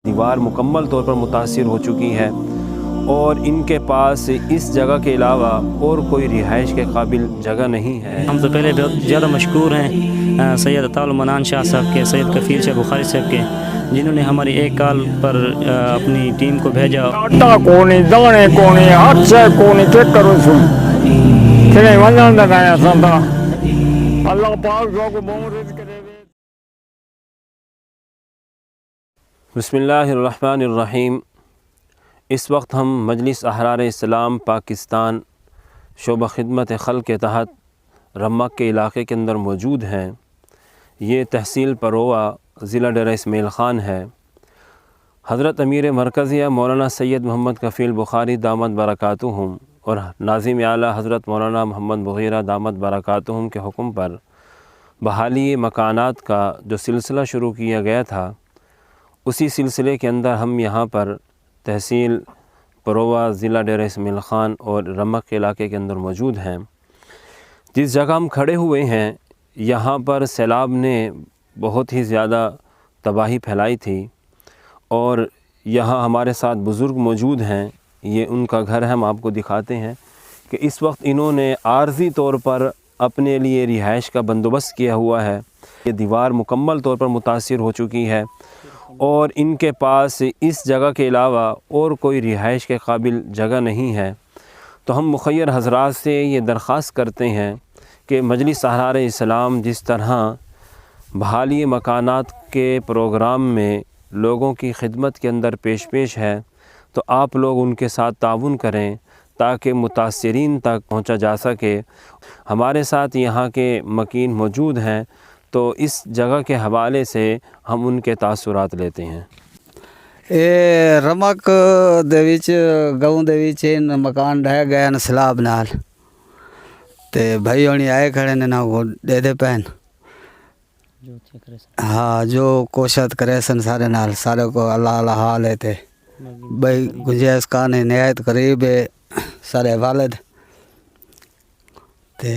دیوار مکمل طور پر متاثر ہو چکی ہے اور ان کے پاس اس جگہ کے علاوہ اور کوئی رہائش کے قابل جگہ نہیں ہے۔ ہم تو پہلے بہت زیادہ مشکور ہیں سید عطا المنان شاہ صاحب کے، سید کفیل شاہ بخاری صاحب کے، جنہوں نے ہماری ایک کال پر اپنی ٹیم کو بھیجا۔ آٹا کونی، دانے کونی، ہر شے کونی، کیا کرو سن کھڑے ونجن دنایا سنتا اللہ پاک جو کو بہت رزق دے۔ بسم اللہ الرحمن الرحیم۔ اس وقت ہم مجلس احرار اسلام پاکستان شعبہ خدمت خلق کے تحت رمک کے علاقے کے اندر موجود ہیں۔ یہ تحصیل پرووا، ضلع ڈیرہ اسماعیل خان ہے۔ حضرت امیر مرکزیہ مولانا سید محمد کفیل بخاری دامت برکاتہم اور ناظم اعلیٰ حضرت مولانا محمد بغیرہ دامت برکاتہم کے حکم پر بحالی مکانات کا جو سلسلہ شروع کیا گیا تھا، اسی سلسلے کے اندر ہم یہاں پر تحصیل پرووا، ضلع ڈیرہ اسماعیل خان اور رمک کے علاقے کے اندر موجود ہیں۔ جس جگہ ہم کھڑے ہوئے ہیں، یہاں پر سیلاب نے بہت ہی زیادہ تباہی پھیلائی تھی اور یہاں ہمارے ساتھ بزرگ موجود ہیں۔ یہ ان کا گھر ہے، ہم آپ کو دکھاتے ہیں کہ اس وقت انہوں نے عارضی طور پر اپنے لیے رہائش کا بندوبست کیا ہوا ہے۔ یہ دیوار مکمل طور پر متاثر ہو چکی ہے اور ان کے پاس اس جگہ کے علاوہ اور کوئی رہائش کے قابل جگہ نہیں ہے۔ تو ہم مخیر حضرات سے یہ درخواست کرتے ہیں کہ مجلس احرار اسلام جس طرح بحالی مکانات کے پروگرام میں لوگوں کی خدمت کے اندر پیش ہے، تو آپ لوگ ان کے ساتھ تعاون کریں تاکہ متاثرین تک پہنچا جا سکے۔ ہمارے ساتھ یہاں کے مکین موجود ہیں، تو اس جگہ کے حوالے سے ہم ان کے تاثرات لیتے ہیں۔ رمک گاؤں مکان ڈھہ گیا نا سیلاب نال، تے بھائی ہونی آئے کھڑے نے نا وہ دے دے پین، ہاں جو کوشش کرے سن سارے نال، سارے کو اللہ اللہ حال ہے تے بھائی گنجائش کا نے نہایت قریب ہے سارے والد، تے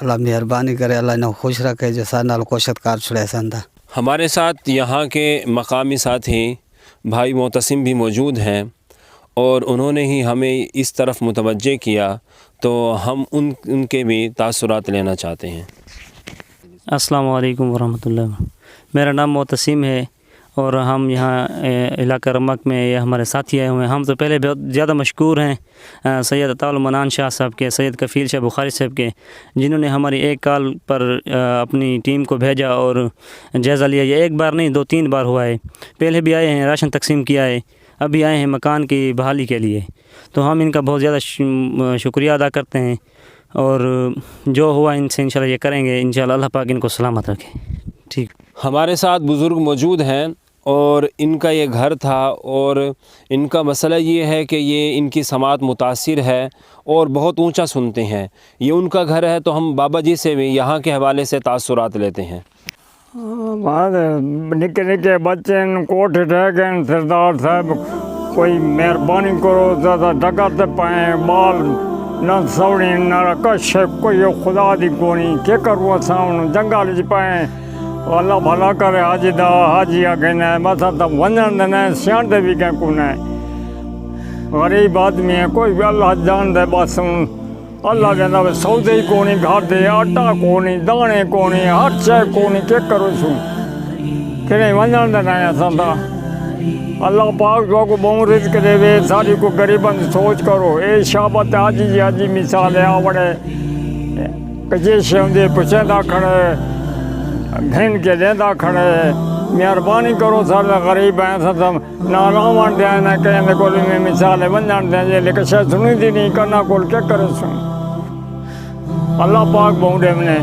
اللہ مہربانی کرے، اللہ انہیں خوش رکھے جو سارے نال کوشش کار چھڑے سن تھا۔ ہمارے ساتھ یہاں کے مقامی ساتھی بھائی معتصم بھی موجود ہیں اور انہوں نے ہی ہمیں اس طرف متوجہ کیا، تو ہم ان کے بھی تاثرات لینا چاہتے ہیں۔ السلام علیکم ورحمۃ اللہ۔ میرا نام معتصم ہے اور ہم یہاں علاقہ رمک میں یہ ہمارے ساتھی آئے ہوئے ہیں۔ ہم تو پہلے بہت زیادہ مشکور ہیں سید عطا المنان شاہ صاحب کے، سید کفیل شاہ بخاری صاحب کے، جنہوں نے ہماری ایک کال پر اپنی ٹیم کو بھیجا اور جائزہ لیا۔ یہ ایک بار نہیں 2-3 بار ہوا ہے، پہلے بھی آئے ہیں، راشن تقسیم کیا ہے، ابھی آئے ہیں مکان کی بحالی کے لیے۔ تو ہم ان کا بہت زیادہ شکریہ ادا کرتے ہیں اور جو ہوا ان سے انشاءاللہ یہ کریں گے، انشاءاللہ اللہ پاک ان کو سلامت رکھے۔ ٹھیک، ہمارے ساتھ بزرگ موجود ہیں اور ان کا یہ گھر تھا اور ان کا مسئلہ یہ ہے کہ یہ ان کی سماعت متاثر ہے اور بہت اونچا سنتے ہیں۔ یہ ان کا گھر ہے، تو ہم بابا جی سے بھی یہاں کے حوالے سے تاثرات لیتے ہیں۔ نکے نکے بچے کوٹھ ڈہ گئے، سردار صاحب کوئی مہربانی کرو، زیادہ ڈگت پائیں، بال نہ سوڑی نہ کش، کوئی خدا دی کونی، کیا کرو اساں جنگل چ پائیں، اللہ بھلا کرے۔ حاجی دا حاجی آگن ہے، بس تب ونجن دینا ہے، سیان دے بھی کہیں کون ہے، غریب آدمی ہے، کوئی بھی اللہ جان دے، بس اللہ کہنا سودے ہی کونی، گھر دے آٹا کونی، دانے کونی، ہر شے کونی، کیا کرو سن کھڑے ونجن دینا ہے سنتا اللہ پاک جو کو بہت رزق دے وے، ساری کو غریباں سوچ کرو۔ اے شابت حاجی جی حاجی مثال ہے، آوڑے کجے شے ہوندے پچھے کھڑے گھن کے دیندہ کھڑے، مہربانی کرو، سارے غریب ہیں، سب نہ راون دے نہ کہیں دے کولی میں مثال ہے ونجن دیں جے، لیکن شاید سنی دی نہیں کرنا کول کیا کرے سن اللہ پاک بہت دے منے۔